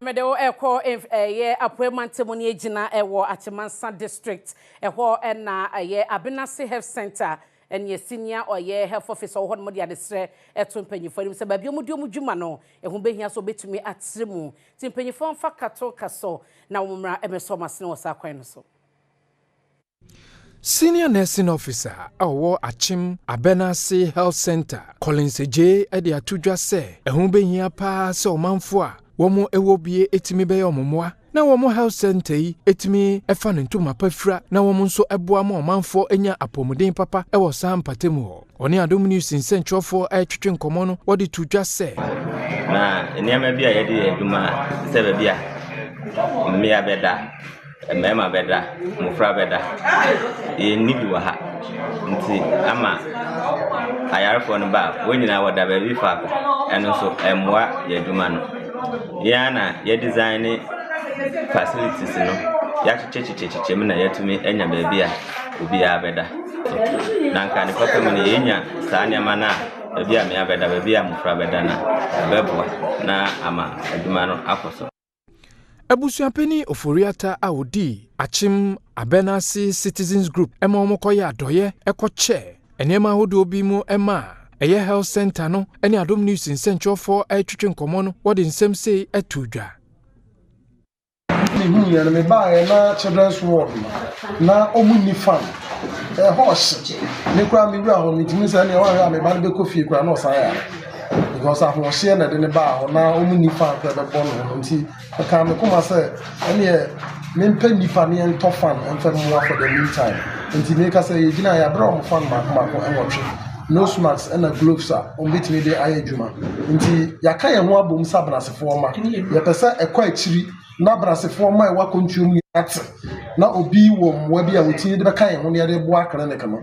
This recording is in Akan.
Medeo eko ye appointment ejina ewo Akyem district eho na Abenase health center and ye senior or ye health officer or mo dia desre eto mpanyifo nim se ba bi omudi omudwuma no ehu behia so betumi atremu ti mpanyifo mfa kato kaso na womra emeso masene wo sakwan no so. Senior nursing officer awo Akyem Abenase health center Collins J e de atudwa se ehu behia pa se omanfo a womo ewo bie etimi be yomomoa na womo health center yi etimi efa ntoma pafra na womo nso eboa ma omanfo enya apomuden papa ewo sam patemu ho oni Adom news nsentwofo twetwe nkomo no wodi tudwa se na enema bia ye de aduma se ba bia mmea beda mema beda mufra beda ye nibi wa ha nti ama ayarfo no ba wonyina woda ba bi fa eno so emwa ye aduma no yana ye design facilities no ya chichechicheche na yatumi enya baby a obi abeda na nka ni papa mu yenya saa nyama na baby a me abeda baby a mufra beda na beboa na ama aduma no akoso. Abusuapeni oforiata audi Akyem Abenase Citizens Group ema omokoye adoye ekoche enema hodo obi mu ema eye health center no ene Adom news nsentwofo twetwe nkomo no wodi nsem sei atudwa me buy na children's ward na omuni fan horse me kura me wura ho mitimi say na wa me ba no be kofi kura na osaya because I was sharing na de ba na omuni fan ka be born nti ka me kuma say ene me mpa nipa ne ento fan emfa mo for the meantime nti me ka say yigina ya bra mo fan mako enwotwe nose masks and gloves are on between the ayejuma nti yaka ye ho abom sabrasefo ma ye pese ekwa akiri na brasefo ma e wa kontuom yat na obi wo mwa bi a wotini de beka ye ho ne de bo akra ne kama